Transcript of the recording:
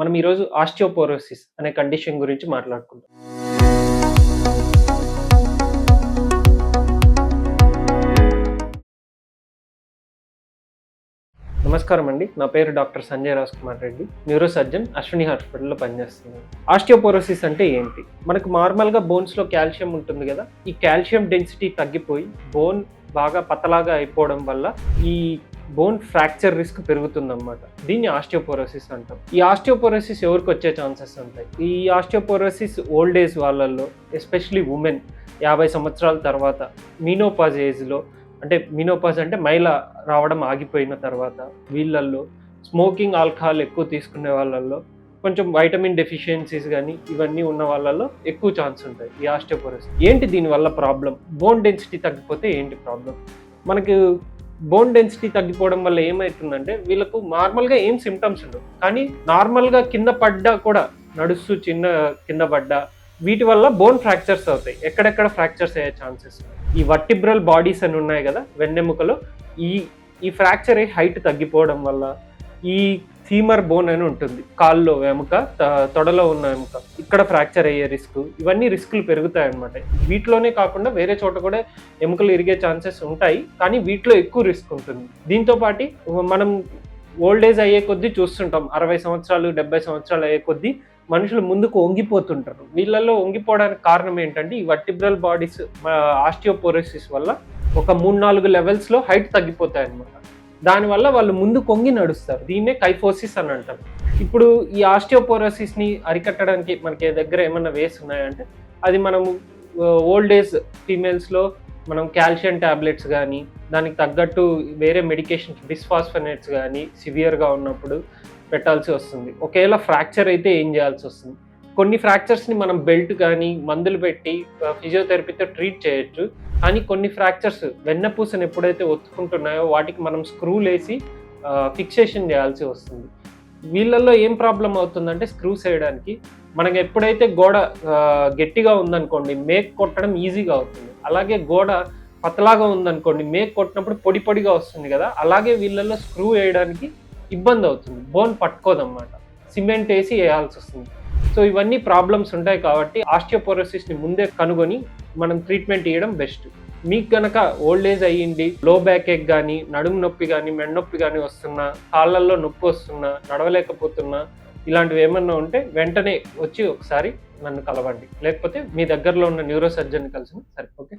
మనం ఈరోజు ఆస్టియోపోరోసిస్ అనే కండిషన్ గురించి మాట్లాడుకుందాం. నమస్కారం అండి. నా పేరు doctor Sanjay Raj Kumar Reddy, neuro surgeon, Ashwini హాస్పిటల్లో పనిచేస్తున్నాను. ఆస్టియోపోరోసిస్ అంటే ఏంటి? మనకు నార్మల్గా బోన్స్లో కాల్షియం ఉంటుంది కదా, ఈ కాల్షియం డెన్సిటీ తగ్గిపోయి బోన్ బాగా పతలాగా అయిపోవడం వల్ల ఈ బోన్ ఫ్రాక్చర్ రిస్క్ పెరుగుతుందన్నమాట. దీన్ని ఆస్టియోపోరోసిస్ అంటాం. ఈ ఆస్టియోపోరోసిస్ ఎవరికి వచ్చే ఛాన్సెస్ ఉంటాయి? ఈ ఆస్టియోపోరోసిస్ ఓల్డ్ ఏజ్ వాళ్ళల్లో, ఎస్పెషలీ ఉమెన్ 50 సంవత్సరాల తర్వాత, మీనోపాజ్ ఏజ్లో, అంటే మీనోపాజ్ అంటే మైల రావడం ఆగిపోయిన తర్వాత, వీళ్ళల్లో స్మోకింగ్, ఆల్కహాల్ ఎక్కువ తీసుకునే వాళ్ళల్లో, కొంచెం వైటమిన్ డెఫిషియన్సీస్ కానీ ఇవన్నీ ఉన్న వాళ్ళల్లో ఎక్కువ ఛాన్స్ ఉంటాయి ఈ ఆస్టియోపోరోసిస్. ఏంటి దీనివల్ల ప్రాబ్లం? బోన్ డెన్సిటీ తగ్గిపోతే ఏంటి ప్రాబ్లం? మనకు బోన్ డెన్సిటీ తగ్గిపోవడం వల్ల ఏమవుతుందంటే, వీళ్ళకు నార్మల్గా ఏం సిమ్టమ్స్ ఉండవు, కానీ నార్మల్గా కింద పడ్డా కూడా, నడుస్తూ కింద పడ్డా, వీటి వల్ల బోన్ ఫ్రాక్చర్స్ అవుతాయి. ఎక్కడెక్కడ ఫ్రాక్చర్స్ అయ్యే ఛాన్సెస్, ఈ వర్టిబ్రల్ బాడీస్ అని ఉన్నాయి కదా వెన్నెముకలో, ఈ ఫ్రాక్చర్ అయ్యి హైట్ తగ్గిపోవడం వల్ల, ఈ ఫీమర్ బోన్ అని ఉంటుంది కాల్లో ఎముక, తొడలో ఉన్న ఎముక, ఇక్కడ ఫ్రాక్చర్ అయ్యే రిస్క్, ఇవన్నీ రిస్కులు పెరుగుతాయి అన్నమాట. వీటిలోనే కాకుండా వేరే చోట కూడా ఎముకలు ఇరిగే ఛాన్సెస్ ఉంటాయి, కానీ వీటిలో ఎక్కువ రిస్క్ ఉంటుంది. దీంతో పాటు మనం ఓల్డ్ ఏజ్ అయ్యే కొద్దీ చూస్తుంటాం, 60 సంవత్సరాలు 70 సంవత్సరాలు అయ్యే కొద్దీ మనుషులు ముందుకు వంగిపోతుంటారు. వీళ్ళల్లో వంగిపోవడానికి కారణం ఏంటంటే, ఈ వర్టిబ్రల్ బాడీస్ ఆస్టియోపోరోసిస్ వల్ల ఒక 3-4 లెవెల్స్లో హైట్ తగ్గిపోతాయి అన్నమాట. దానివల్ల వాళ్ళు ముందు కొంగి నడుస్తారు. దీన్నే కైఫోసిస్ అని అంటారు. ఇప్పుడు ఈ ఆస్టియోపోరోసిస్ని అరికట్టడానికి మనకి దగ్గర ఏమన్నా వేస్ ఉన్నాయంటే, అది మనము ఓల్డ్ ఏజ్ ఫీమేల్స్లో మనం కాల్షియం ట్యాబ్లెట్స్ కానీ, దానికి తగ్గట్టు వేరే మెడికేషన్ బిస్ఫాస్ఫనేట్స్ కానీ సివియర్గా ఉన్నప్పుడు పెట్టాల్సి వస్తుంది. ఒకవేళ ఫ్రాక్చర్ అయితే ఏం చేయాల్సి వస్తుంది? కొన్ని ఫ్రాక్చర్స్ని మనం బెల్ట్ కానీ మందులు పెట్టి ఫిజియోథెరపీతో ట్రీట్ చేయొచ్చు. కానీ కొన్ని ఫ్రాక్చర్స్ వెన్నపూసను ఎప్పుడైతే ఒత్తుకుంటున్నాయో వాటికి మనం స్క్రూలు వేసి ఫిక్సేషన్ చేయాల్సి వస్తుంది. వీళ్ళల్లో ఏం ప్రాబ్లం అవుతుందంటే, స్క్రూస్ వేయడానికి మనకి ఎప్పుడైతే గోడ గట్టిగా ఉందనుకోండి, మేక్ కొట్టడం ఈజీగా అవుతుంది. అలాగే గోడ పతలాగా ఉందనుకోండి, మేక్ కొట్టినప్పుడు పొడి పొడిగా వస్తుంది కదా, అలాగే వీళ్ళల్లో స్క్రూ వేయడానికి ఇబ్బంది అవుతుంది. బోన్ పట్టుకోదన్నమాట, సిమెంట్ వేసి వేయాల్సి వస్తుంది. సో ఇవన్నీ ప్రాబ్లమ్స్ ఉంటాయి కాబట్టి ఆస్టియోపోరోసిస్ని ముందే కనుగొని మనం ట్రీట్మెంట్ ఇవ్వడం బెస్ట్. మీకు కనుక ఓల్డ్ ఏజ్ అయ్యింది, లో బ్యాక్ ఏక్ కానీ, నడుము నొప్పి కానీ, మెడ నొప్పి కానీ వస్తున్నా, కాళ్ళల్లో నొప్పి వస్తున్నా, నడవలేకపోతున్నా, ఇలాంటివి ఏమన్నా ఉంటే వెంటనే వచ్చి ఒకసారి నన్ను కలవండి. లేకపోతే మీ దగ్గరలో ఉన్న న్యూరో సర్జన్ కలిసి సరే. ఓకే.